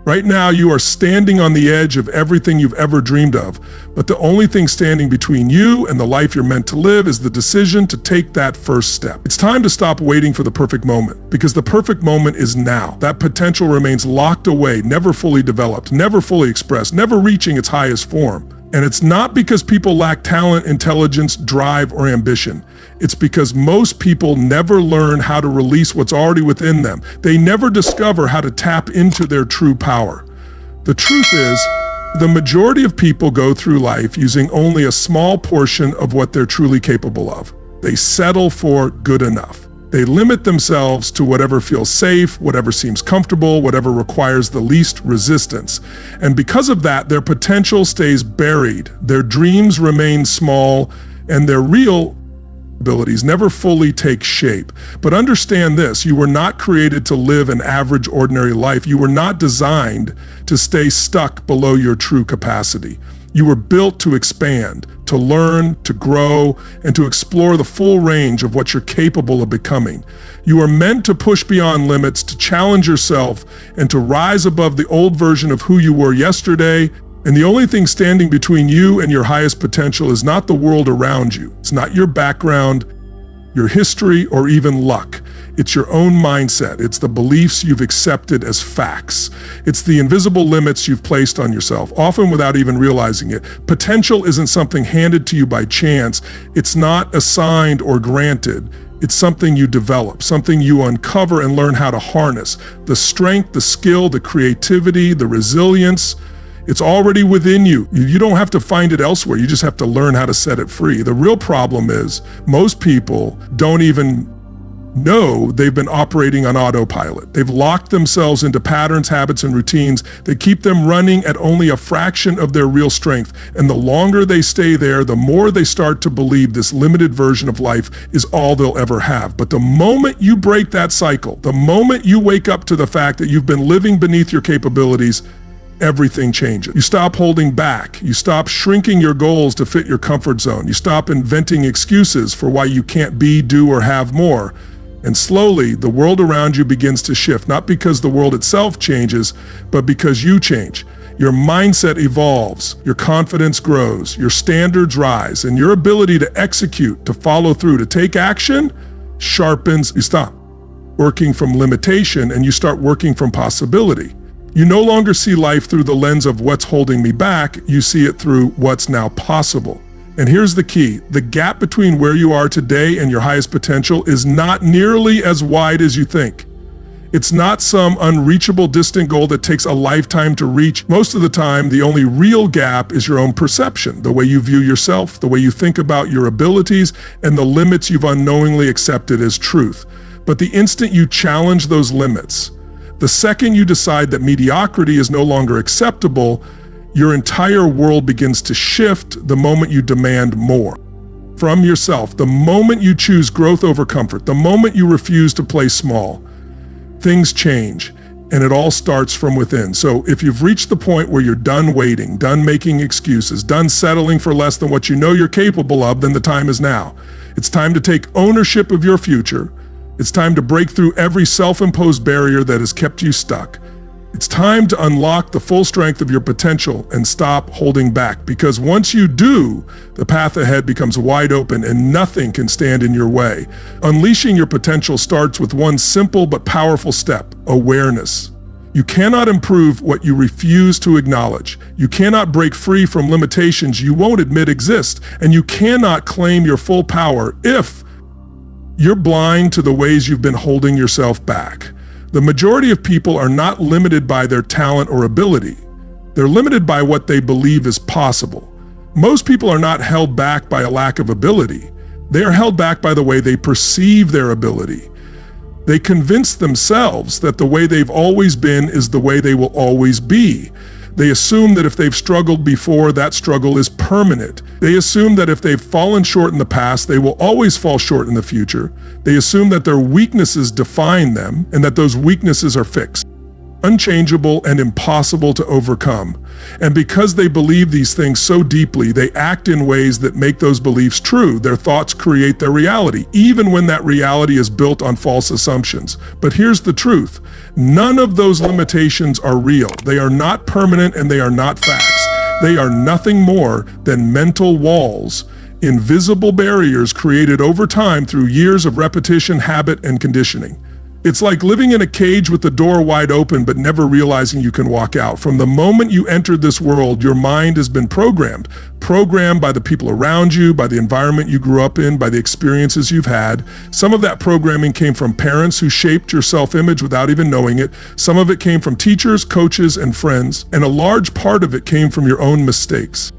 Right now, you are standing on the edge of everything you've ever dreamed of, but the only thing standing between you and the life you're meant to live is the decision to take that first step. It's time to stop waiting for the perfect moment, because the perfect moment is now. That potential remains locked away, never fully developed, never fully expressed, never reaching its highest form. And it's not because people lack talent, intelligence, drive, or ambition. It's because most people never learn how to release what's already within them. They never discover how to tap into their true power. The truth is, the majority of people go through life using only a small portion of what they're truly capable of. They settle for good enough. They limit themselves to whatever feels safe, whatever seems comfortable, whatever requires the least resistance. And because of that, their potential stays buried, their dreams remain small, and their real abilities never fully take shape. But understand this, you were not created to live an average, ordinary life. You were not designed to stay stuck below your true capacity. You were built to expand, to learn, to grow, and to explore the full range of what you're capable of becoming. You are meant to push beyond limits, to challenge yourself, and to rise above the old version of who you were yesterday. And the only thing standing between you and your highest potential is not the world around you. It's not your background, your history, or even luck. It's your own mindset. It's the beliefs you've accepted as facts. It's the invisible limits you've placed on yourself, often without even realizing it. Potential isn't something handed to you by chance. It's not assigned or granted. It's something you develop, something you uncover and learn how to harness. The strength, the skill, the creativity, the resilience, it's already within you. You don't have to find it elsewhere. You just have to learn how to set it free. The real problem is most people don't even know they've been operating on autopilot. They've locked themselves into patterns, habits, and routines that keep them running at only a fraction of their real strength. And the longer they stay there, the more they start to believe this limited version of life is all they'll ever have. But the moment you break that cycle, the moment you wake up to the fact that you've been living beneath your capabilities, everything changes. You stop holding back. You stop shrinking your goals to fit your comfort zone. You stop inventing excuses for why you can't be, do, or have more. And slowly, the world around you begins to shift, not because the world itself changes, but because you change. Your mindset evolves, your confidence grows, your standards rise, and your ability to execute, to follow through, to take action sharpens. You stop working from limitation and you start working from possibility. You no longer see life through the lens of what's holding me back, you see it through what's now possible. And here's the key, the gap between where you are today and your highest potential is not nearly as wide as you think. It's not some unreachable distant goal that takes a lifetime to reach. Most of the time, the only real gap is your own perception, the way you view yourself, the way you think about your abilities, and the limits you've unknowingly accepted as truth. But the instant you challenge those limits, the second you decide that mediocrity is no longer acceptable, your entire world begins to shift the moment you demand more from yourself, the moment you choose growth over comfort, the moment you refuse to play small. Things change, and it all starts from within. So if you've reached the point where you're done waiting, done making excuses, done settling for less than what you know you're capable of, then the time is now. It's time to take ownership of your future. It's time to break through every self-imposed barrier that has kept you stuck. It's time to unlock the full strength of your potential and stop holding back, because once you do, the path ahead becomes wide open and nothing can stand in your way. Unleashing your potential starts with one simple but powerful step: awareness. You cannot improve what you refuse to acknowledge. You cannot break free from limitations you won't admit exist, and you cannot claim your full power if you're blind to the ways you've been holding yourself back. The majority of people are not limited by their talent or ability. They're limited by what they believe is possible. Most people are not held back by a lack of ability. They are held back by the way they perceive their ability. They convince themselves that the way they've always been is the way they will always be. They assume that if they've struggled before, that struggle is permanent. They assume that if they've fallen short in the past, they will always fall short in the future. They assume that their weaknesses define them and that those weaknesses are fixed, unchangeable, and impossible to overcome. And because they believe these things so deeply, they act in ways that make those beliefs true. Their thoughts create their reality, even when that reality is built on false assumptions. But here's the truth. None of those limitations are real. They are not permanent and they are not facts. They are nothing more than mental walls, invisible barriers created over time through years of repetition, habit, and conditioning. It's like living in a cage with the door wide open but never realizing you can walk out. From the moment you entered this world, your mind has been programmed by the people around you, by the environment you grew up in, by the experiences you've had. Some of that programming came from parents who shaped your self-image without even knowing it. Some of it came from teachers, coaches, and friends. And a large part of it came from your own mistakes,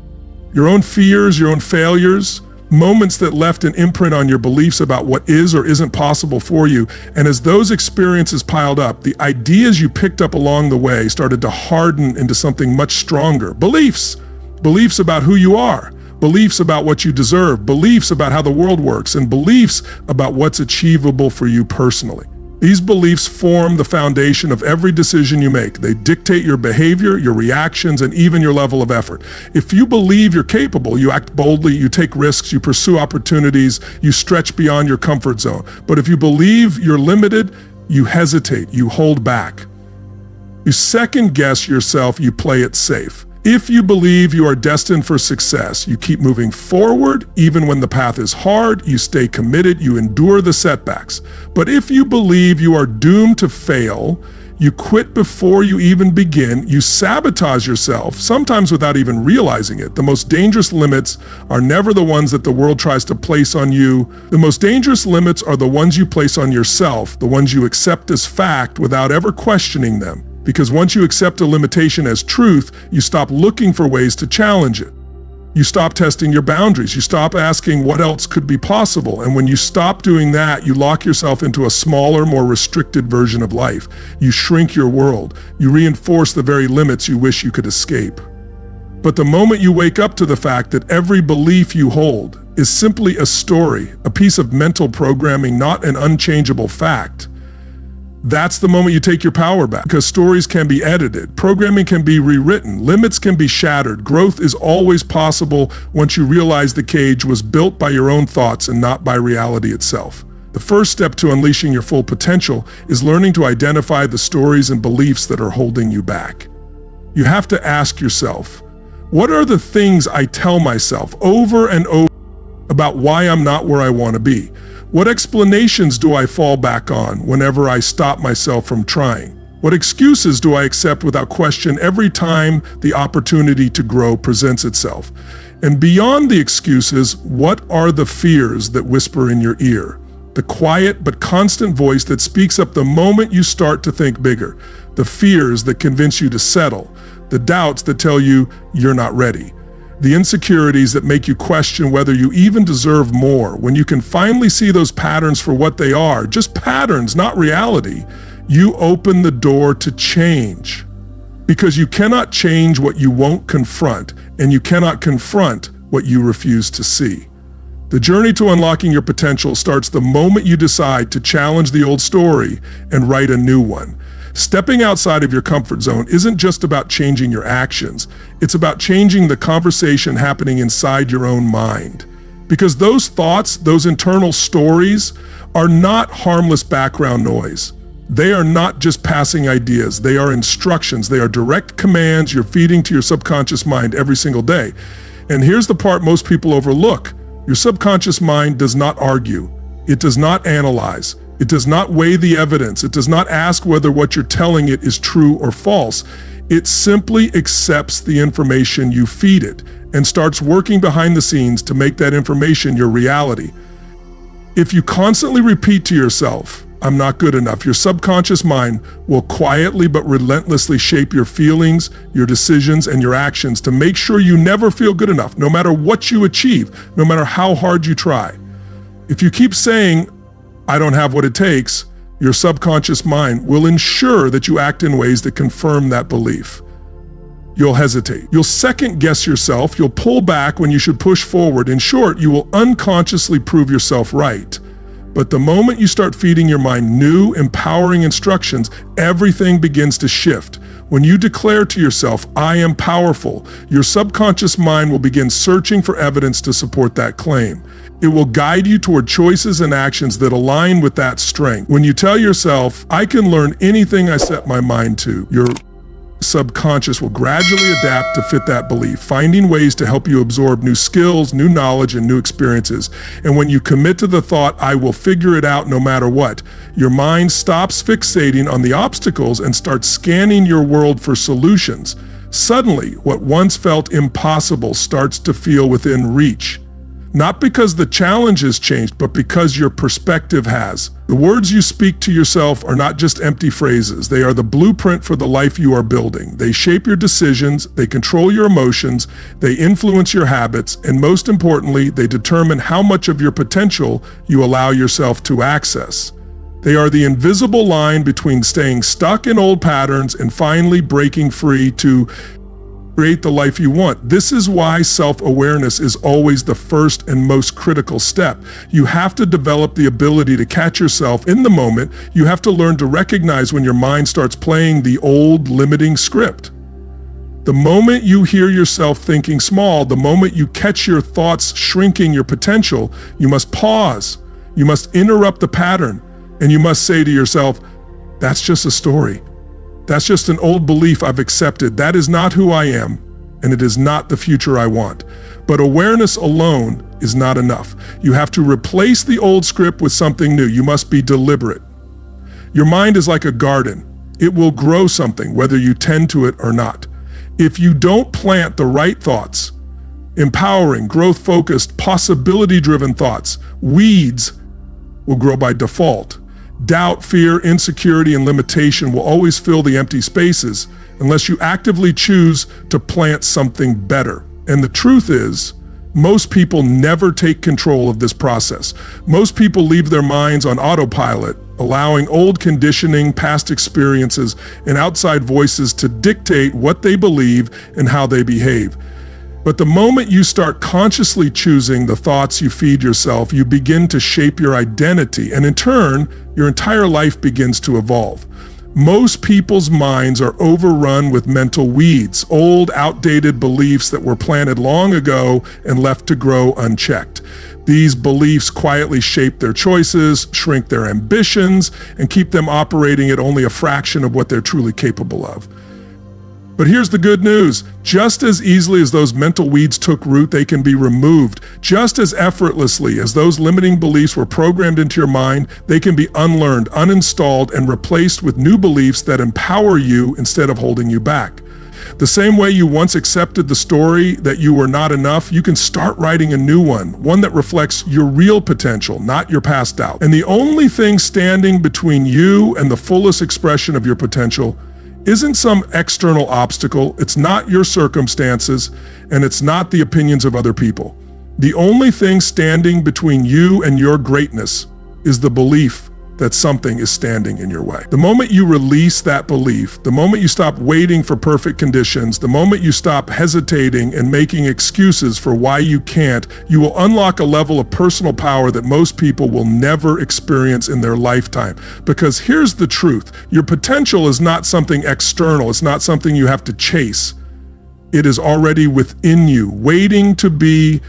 your own fears, your own failures, moments that left an imprint on your beliefs about what is or isn't possible for you. And as those experiences piled up, the ideas you picked up along the way started to harden into something much stronger. Beliefs about who you are, beliefs about what you deserve, beliefs about how the world works, and beliefs about what's achievable for you personally. These beliefs form the foundation of every decision you make. They dictate your behavior, your reactions, and even your level of effort. If you believe you're capable, you act boldly, you take risks, you pursue opportunities, you stretch beyond your comfort zone. But if you believe you're limited, you hesitate, you hold back. You second guess yourself, you play it safe. If you believe you are destined for success, you keep moving forward. Even when the path is hard, you stay committed, you endure the setbacks. But if you believe you are doomed to fail, you quit before you even begin, you sabotage yourself, sometimes without even realizing it. The most dangerous limits are never the ones that the world tries to place on you. The most dangerous limits are the ones you place on yourself, the ones you accept as fact without ever questioning them. Because once you accept a limitation as truth, you stop looking for ways to challenge it. You stop testing your boundaries. You stop asking what else could be possible. And when you stop doing that, you lock yourself into a smaller, more restricted version of life. You shrink your world. You reinforce the very limits you wish you could escape. But the moment you wake up to the fact that every belief you hold is simply a story, a piece of mental programming, not an unchangeable fact, that's the moment you take your power back. Because stories can be edited, programming can be rewritten, limits can be shattered. Growth is always possible once you realize the cage was built by your own thoughts and not by reality itself. The first step to unleashing your full potential is learning to identify the stories and beliefs that are holding you back. You have to ask yourself, what are the things I tell myself over and over about why I'm not where I want to be? What explanations do I fall back on whenever I stop myself from trying? What excuses do I accept without question every time the opportunity to grow presents itself? And beyond the excuses, what are the fears that whisper in your ear? The quiet but constant voice that speaks up the moment you start to think bigger. The fears that convince you to settle. The doubts that tell you you're not ready. The insecurities that make you question whether you even deserve more. When you can finally see those patterns for what they are, just patterns, not reality, you open the door to change. Because you cannot change what you won't confront, and you cannot confront what you refuse to see. The journey to unlocking your potential starts the moment you decide to challenge the old story and write a new one. Stepping outside of your comfort zone isn't just about changing your actions, it's about changing the conversation happening inside your own mind. Because those thoughts, those internal stories, are not harmless background noise. They are not just passing ideas, they are instructions, they are direct commands you're feeding to your subconscious mind every single day. And here's the part most people overlook. Your subconscious mind does not argue, it does not analyze. It does not weigh the evidence. It does not ask whether what you're telling it is true or false. It simply accepts the information you feed it and starts working behind the scenes to make that information your reality. If you constantly repeat to yourself, "I'm not good enough," your subconscious mind will quietly but relentlessly shape your feelings, your decisions, and your actions to make sure you never feel good enough, no matter what you achieve, no matter how hard you try. If you keep saying, "I don't have what it takes," your subconscious mind will ensure that you act in ways that confirm that belief. You'll hesitate. You'll second guess yourself. You'll pull back when you should push forward. In short, you will unconsciously prove yourself right. But the moment you start feeding your mind new, empowering instructions, everything begins to shift. When you declare to yourself, "I am powerful," your subconscious mind will begin searching for evidence to support that claim. It will guide you toward choices and actions that align with that strength. When you tell yourself, "I can learn anything I set my mind to," your subconscious will gradually adapt to fit that belief, finding ways to help you absorb new skills, new knowledge, and new experiences. And when you commit to the thought, "I will figure it out no matter what," your mind stops fixating on the obstacles and starts scanning your world for solutions. Suddenly, what once felt impossible starts to feel within reach. Not because the challenge has changed, but because your perspective has. The words you speak to yourself are not just empty phrases. They are the blueprint for the life you are building. They shape your decisions, they control your emotions, they influence your habits, and most importantly, they determine how much of your potential you allow yourself to access. They are the invisible line between staying stuck in old patterns and finally breaking free to create the life you want. This is why self-awareness is always the first and most critical step. You have to develop the ability to catch yourself in the moment. You have to learn to recognize when your mind starts playing the old limiting script. The moment you hear yourself thinking small, the moment you catch your thoughts shrinking your potential, you must pause. You must interrupt the pattern, and you must say to yourself, "That's just a story. That's just an old belief I've accepted. That is not who I am, and it is not the future I want." But awareness alone is not enough. You have to replace the old script with something new. You must be deliberate. Your mind is like a garden. It will grow something, whether you tend to it or not. If you don't plant the right thoughts, empowering, growth-focused, possibility-driven thoughts, weeds will grow by default. Doubt, fear, insecurity, and limitation will always fill the empty spaces unless you actively choose to plant something better. And the truth is, most people never take control of this process. Most people leave their minds on autopilot, allowing old conditioning, past experiences, and outside voices to dictate what they believe and how they behave. But the moment you start consciously choosing the thoughts you feed yourself, you begin to shape your identity, and in turn, your entire life begins to evolve. Most people's minds are overrun with mental weeds, old, outdated beliefs that were planted long ago and left to grow unchecked. These beliefs quietly shape their choices, shrink their ambitions, and keep them operating at only a fraction of what they're truly capable of. But here's the good news. Just as easily as those mental weeds took root, they can be removed. Just as effortlessly as those limiting beliefs were programmed into your mind, they can be unlearned, uninstalled, and replaced with new beliefs that empower you instead of holding you back. The same way you once accepted the story that you were not enough, you can start writing a new one that reflects your real potential, not your past doubt. And the only thing standing between you and the fullest expression of your potential isn't some external obstacle, it's not your circumstances, and it's not the opinions of other people. The only thing standing between you and your greatness is the belief that something is standing in your way. The moment you release that belief, the moment you stop waiting for perfect conditions, the moment you stop hesitating and making excuses for why you can't, you will unlock a level of personal power that most people will never experience in their lifetime. Because here's the truth, your potential is not something external, it's not something you have to chase. It is already within you, waiting to be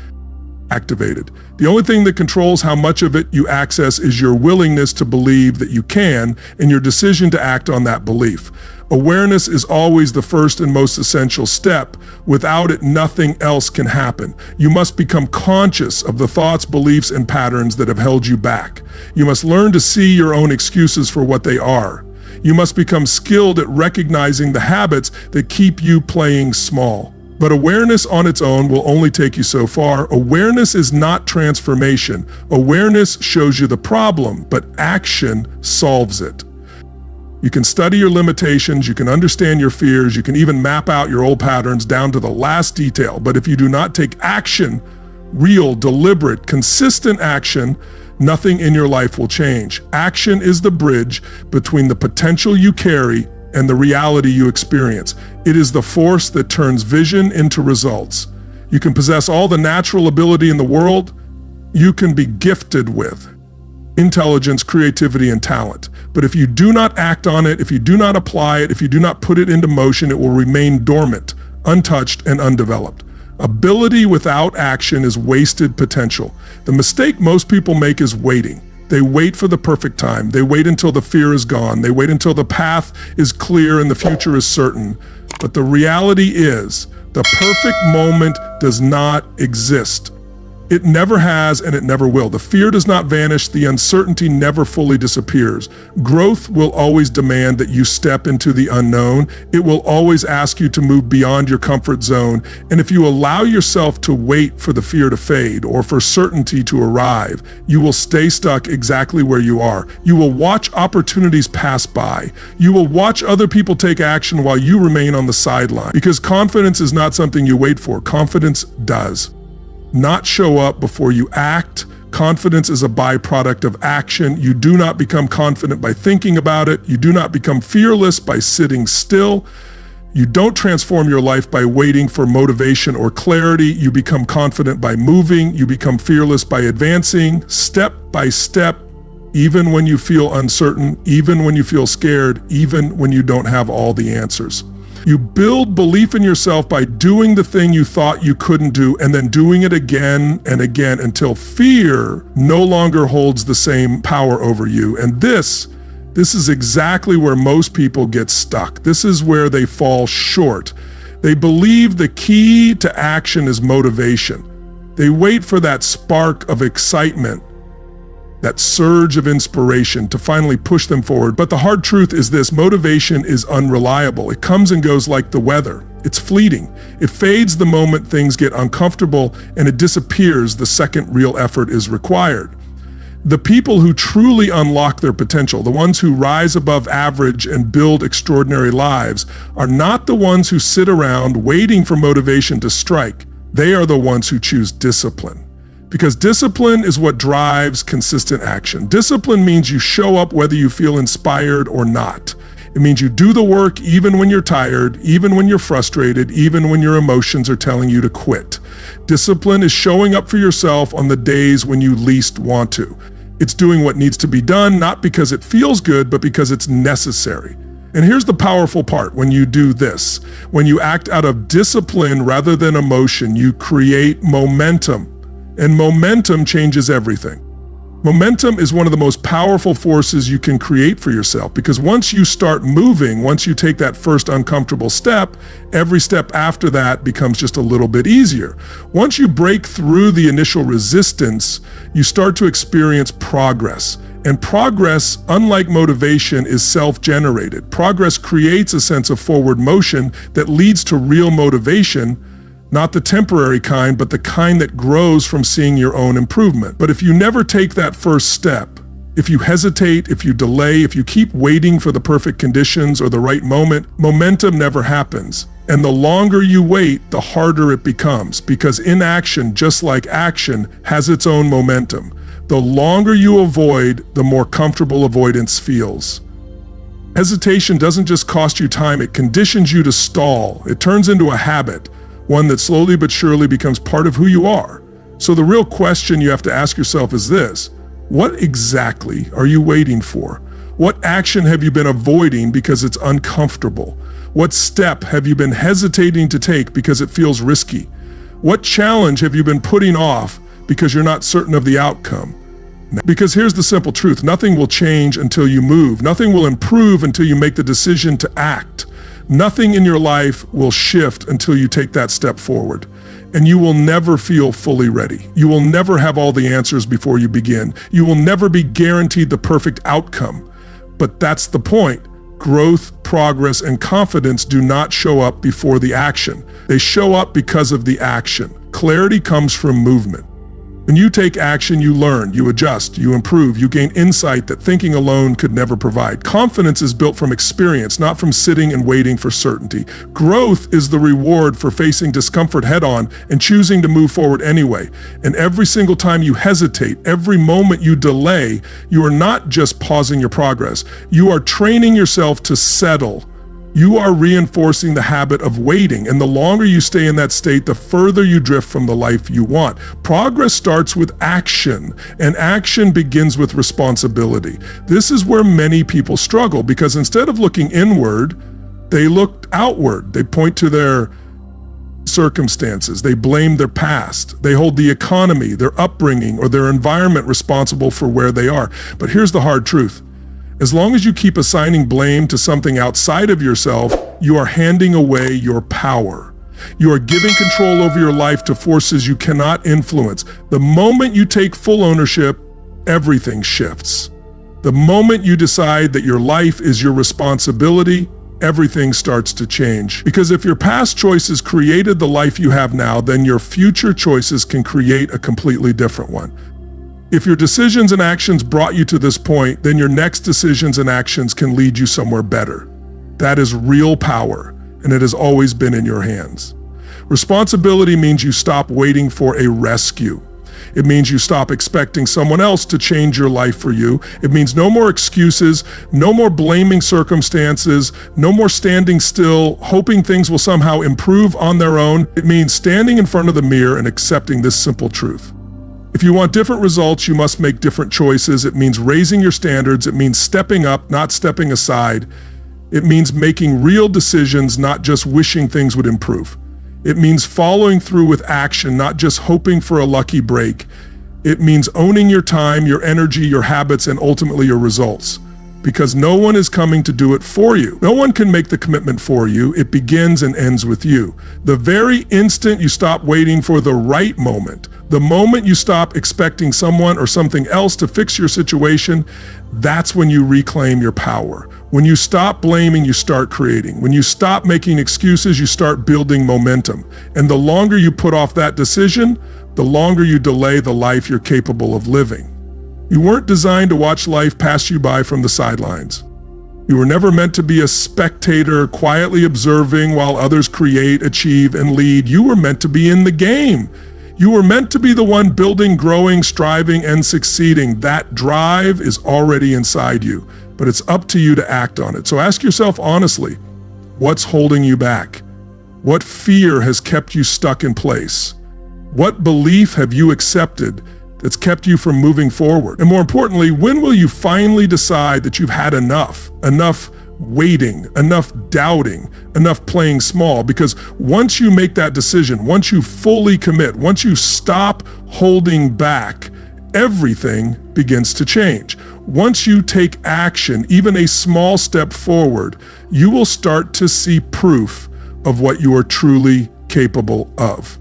activated. The only thing that controls how much of it you access is your willingness to believe that you can and your decision to act on that belief. Awareness is always the first and most essential step. Without it, nothing else can happen. You must become conscious of the thoughts, beliefs, and patterns that have held you back. You must learn to see your own excuses for what they are. You must become skilled at recognizing the habits that keep you playing small. But awareness on its own will only take you so far. Awareness is not transformation. Awareness shows you the problem, but action solves it. You can study your limitations, you can understand your fears, you can even map out your old patterns down to the last detail. But if you do not take action, real, deliberate, consistent action, nothing in your life will change. Action is the bridge between the potential you carry and the reality you experience. It is the force that turns vision into results. You can possess all the natural ability in the world you can be gifted with. intelligence, creativity, and talent. But if you do not act on it, if you do not apply it, if you do not put it into motion, it will remain dormant, untouched, and undeveloped. Ability without action is wasted potential. The mistake most people make is waiting. They wait for the perfect time. They wait until the fear is gone. They wait until the path is clear and the future is certain. But the reality is, the perfect moment does not exist. It never has and it never will. The fear does not vanish. The uncertainty never fully disappears. Growth will always demand that you step into the unknown. It will always ask you to move beyond your comfort zone. And if you allow yourself to wait for the fear to fade or for certainty to arrive, you will stay stuck exactly where you are. You will watch opportunities pass by. You will watch other people take action while you remain on the sideline. Because confidence is not something you wait for. Confidence does not show up before you act. Confidence is a byproduct of action. You do not become confident by thinking about it. You do not become fearless by sitting still. You don't transform your life by waiting for motivation or clarity. You become confident by moving. You become fearless by advancing, step by step, even when you feel uncertain, even when you feel scared, even when you don't have all the answers. You build belief in yourself by doing the thing you thought you couldn't do and then doing it again and again until fear no longer holds the same power over you. And this is exactly where most people get stuck. This is where they fall short. They believe the key to action is motivation. They wait for that spark of excitement, that surge of inspiration to finally push them forward. But the hard truth is this: motivation is unreliable. It comes and goes like the weather. It's fleeting. It fades the moment things get uncomfortable, and it disappears the second real effort is required. The people who truly unlock their potential, the ones who rise above average and build extraordinary lives, are not the ones who sit around waiting for motivation to strike. They are the ones who choose discipline. Because discipline is what drives consistent action. Discipline means you show up whether you feel inspired or not. It means you do the work even when you're tired, even when you're frustrated, even when your emotions are telling you to quit. Discipline is showing up for yourself on the days when you least want to. It's doing what needs to be done, not because it feels good, but because it's necessary. And here's the powerful part: when you do this, when you act out of discipline rather than emotion, you create momentum. And momentum changes everything. Momentum is one of the most powerful forces you can create for yourself, because once you start moving, once you take that first uncomfortable step, every step after that becomes just a little bit easier. Once you break through the initial resistance, you start to experience progress. And progress, unlike motivation, is self-generated. Progress creates a sense of forward motion that leads to real motivation. Not the temporary kind, but the kind that grows from seeing your own improvement. But if you never take that first step, if you hesitate, if you delay, if you keep waiting for the perfect conditions or the right moment, momentum never happens. And the longer you wait, the harder it becomes, because inaction, just like action, has its own momentum. The longer you avoid, the more comfortable avoidance feels. Hesitation doesn't just cost you time, it conditions you to stall. It turns into a habit, one that slowly but surely becomes part of who you are. So the real question you have to ask yourself is this: what exactly are you waiting for? What action have you been avoiding because it's uncomfortable? What step have you been hesitating to take because it feels risky? What challenge have you been putting off because you're not certain of the outcome? Because here's the simple truth: nothing will change until you move. Nothing will improve until you make the decision to act. Nothing in your life will shift until you take that step forward. And you will never feel fully ready. You will never have all the answers before you begin. You will never be guaranteed the perfect outcome. But that's the point. Growth, progress, and confidence do not show up before the action. They show up because of the action. Clarity comes from movement. When you take action, you learn, you adjust, you improve, you gain insight that thinking alone could never provide. Confidence is built from experience, not from sitting and waiting for certainty. Growth is the reward for facing discomfort head-on and choosing to move forward anyway. And every single time you hesitate, every moment you delay, you are not just pausing your progress. You are training yourself to settle. You are reinforcing the habit of waiting, and the longer you stay in that state, the further you drift from the life you want. Progress starts with action, and action begins with responsibility. This is where many people struggle, because instead of looking inward, they look outward. They point to their circumstances. They blame their past. They hold the economy, their upbringing, or their environment responsible for where they are. But here's the hard truth. As long as you keep assigning blame to something outside of yourself, you are handing away your power. You are giving control over your life to forces you cannot influence. The moment you take full ownership, everything shifts. The moment you decide that your life is your responsibility, everything starts to change. Because if your past choices created the life you have now, then your future choices can create a completely different one. If your decisions and actions brought you to this point, then your next decisions and actions can lead you somewhere better. That is real power, and it has always been in your hands. Responsibility means you stop waiting for a rescue. It means you stop expecting someone else to change your life for you. It means no more excuses, no more blaming circumstances, no more standing still, hoping things will somehow improve on their own. It means standing in front of the mirror and accepting this simple truth. If you want different results, you must make different choices. It means raising your standards. It means stepping up, not stepping aside. It means making real decisions, not just wishing things would improve. It means following through with action, not just hoping for a lucky break. It means owning your time, your energy, your habits, and ultimately your results. Because no one is coming to do it for you. No one can make the commitment for you. It begins and ends with you. The very instant you stop waiting for the right moment, the moment you stop expecting someone or something else to fix your situation, that's when you reclaim your power. When you stop blaming, you start creating. When you stop making excuses, you start building momentum. And the longer you put off that decision, the longer you delay the life you're capable of living. You weren't designed to watch life pass you by from the sidelines. You were never meant to be a spectator, quietly observing while others create, achieve, and lead. You were meant to be in the game. You were meant to be the one building, growing, striving, and succeeding. That drive is already inside you, but it's up to you to act on it. So ask yourself honestly, what's holding you back? What fear has kept you stuck in place? What belief have you accepted that's kept you from moving forward? And more importantly, when will you finally decide that you've had enough? Enough waiting, enough doubting, enough playing small? Because once you make that decision, once you fully commit, once you stop holding back, everything begins to change. Once you take action, even a small step forward, you will start to see proof of what you are truly capable of.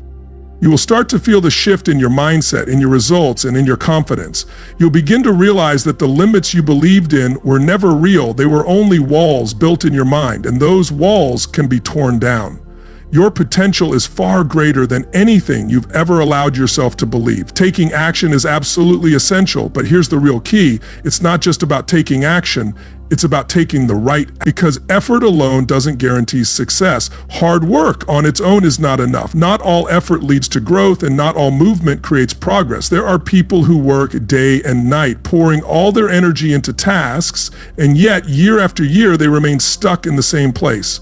You will start to feel the shift in your mindset, in your results, and in your confidence. You'll begin to realize that the limits you believed in were never real. They were only walls built in your mind, and those walls can be torn down. Your potential is far greater than anything you've ever allowed yourself to believe. Taking action is absolutely essential, but here's the real key. It's not just about taking action, it's about taking the right, because effort alone doesn't guarantee success. Hard work on its own is not enough. Not all effort leads to growth, and not all movement creates progress. There are people who work day and night, pouring all their energy into tasks, and yet year after year they remain stuck in the same place.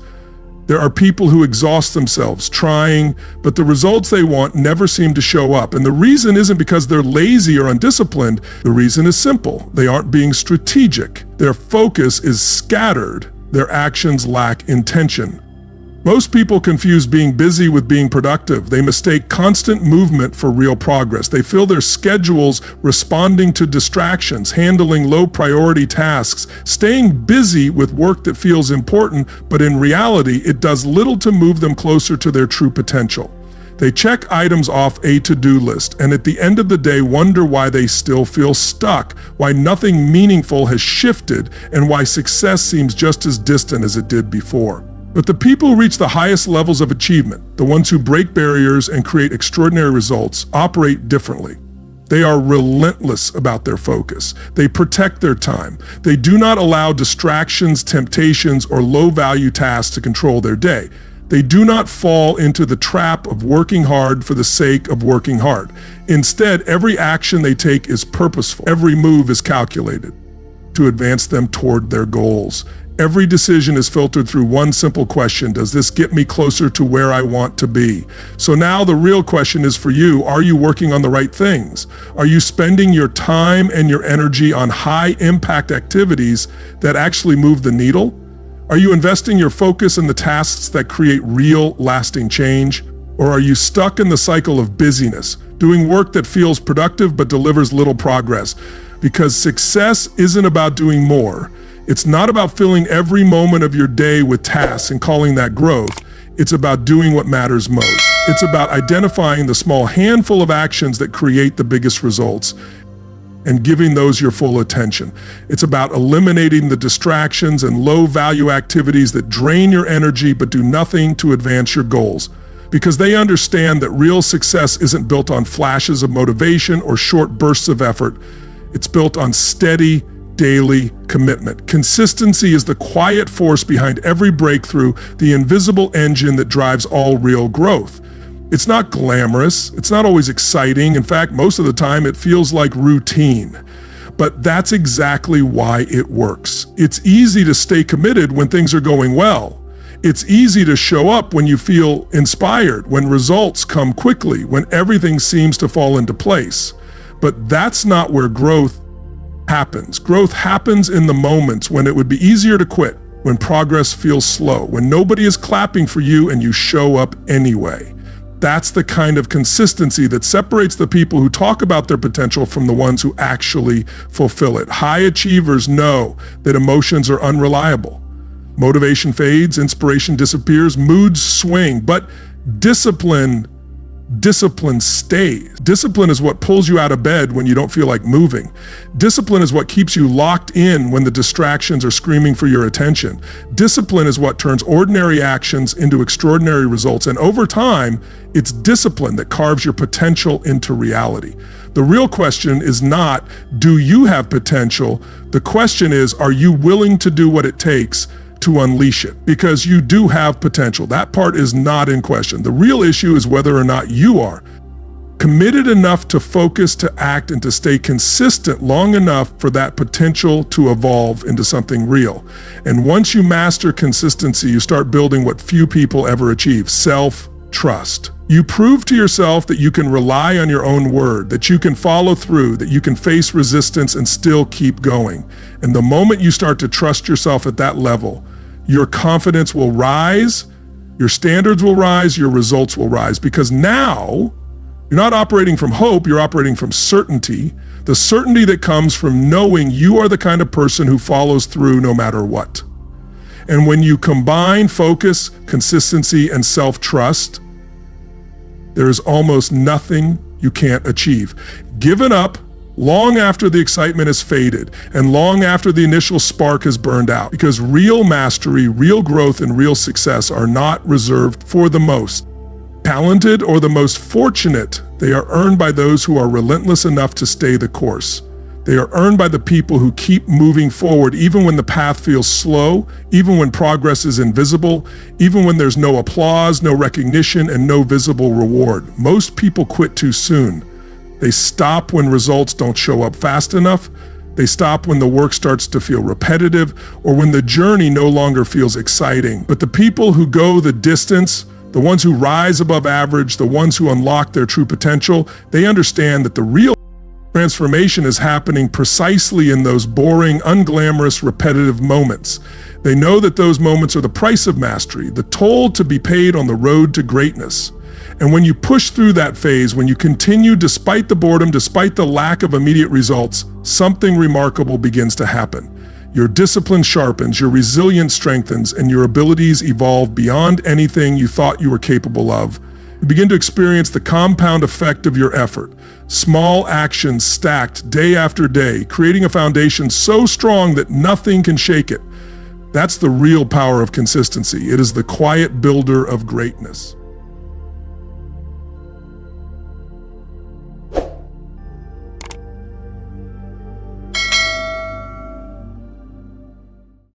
There are people who exhaust themselves trying, but the results they want never seem to show up. And the reason isn't because they're lazy or undisciplined. The reason is simple. They aren't being strategic. Their focus is scattered. Their actions lack intention. Most people confuse being busy with being productive. They mistake constant movement for real progress. They fill their schedules responding to distractions, handling low-priority tasks, staying busy with work that feels important, but in reality, it does little to move them closer to their true potential. They check items off a to-do list, and at the end of the day wonder why they still feel stuck, why nothing meaningful has shifted, and why success seems just as distant as it did before. But the people who reach the highest levels of achievement, the ones who break barriers and create extraordinary results, operate differently. They are relentless about their focus. They protect their time. They do not allow distractions, temptations, or low-value tasks to control their day. They do not fall into the trap of working hard for the sake of working hard. Instead, every action they take is purposeful. Every move is calculated to advance them toward their goals. Every decision is filtered through one simple question: does this get me closer to where I want to be? So now the real question is for you: are you working on the right things? Are you spending your time and your energy on high-impact activities that actually move the needle? Are you investing your focus in the tasks that create real, lasting change? Or are you stuck in the cycle of busyness, doing work that feels productive but delivers little progress? Because success isn't about doing more. It's not about filling every moment of your day with tasks and calling that growth. It's about doing what matters most. It's about identifying the small handful of actions that create the biggest results and giving those your full attention. It's about eliminating the distractions and low-value activities that drain your energy but do nothing to advance your goals. Because they understand that real success isn't built on flashes of motivation or short bursts of effort. It's built on steady, daily commitment. Consistency is the quiet force behind every breakthrough, the invisible engine that drives all real growth. It's not glamorous, it's not always exciting. In fact, most of the time it feels like routine. But that's exactly why it works. It's easy to stay committed when things are going well. It's easy to show up when you feel inspired, when results come quickly, when everything seems to fall into place. But that's not where growth happens. Growth happens in the moments when it would be easier to quit, when progress feels slow, when nobody is clapping for you and you show up anyway. That's the kind of consistency that separates the people who talk about their potential from the ones who actually fulfill it. High achievers know that emotions are unreliable. Motivation fades, inspiration disappears, moods swing, but discipline stays. Discipline is what pulls you out of bed when you don't feel like moving. Discipline is what keeps you locked in when the distractions are screaming for your attention. Discipline is what turns ordinary actions into extraordinary results. And over time, it's discipline that carves your potential into reality. The real question is not, do you have potential? The question is, are you willing to do what it takes to unleash it? Because you do have potential. That part is not in question. The real issue is whether or not you are committed enough to focus, to act, and to stay consistent long enough for that potential to evolve into something real. And once you master consistency, you start building what few people ever achieve: self-trust. You prove to yourself that you can rely on your own word, that you can follow through, that you can face resistance and still keep going. And the moment you start to trust yourself at that level, your confidence will rise, your standards will rise, your results will rise. Because now, you're not operating from hope, you're operating from certainty. The certainty that comes from knowing you are the kind of person who follows through no matter what. And when you combine focus, consistency, and self-trust, there is almost nothing you can't achieve. Given up long after the excitement has faded and long after the initial spark has burned out. Because real mastery, real growth, and real success are not reserved for the most talented or the most fortunate. They are earned by those who are relentless enough to stay the course. They are earned by the people who keep moving forward even when the path feels slow, even when progress is invisible, even when there's no applause, no recognition, and no visible reward. Most people quit too soon. They stop when results don't show up fast enough. They stop when the work starts to feel repetitive or when the journey no longer feels exciting. But the people who go the distance, the ones who rise above average, the ones who unlock their true potential, they understand that the real transformation is happening precisely in those boring, unglamorous, repetitive moments. They know that those moments are the price of mastery, the toll to be paid on the road to greatness. And when you push through that phase, when you continue despite the boredom, despite the lack of immediate results, something remarkable begins to happen. Your discipline sharpens, your resilience strengthens, and your abilities evolve beyond anything you thought you were capable of. You begin to experience the compound effect of your effort. Small actions stacked day after day, creating a foundation so strong that nothing can shake it. That's the real power of consistency. It is the quiet builder of greatness.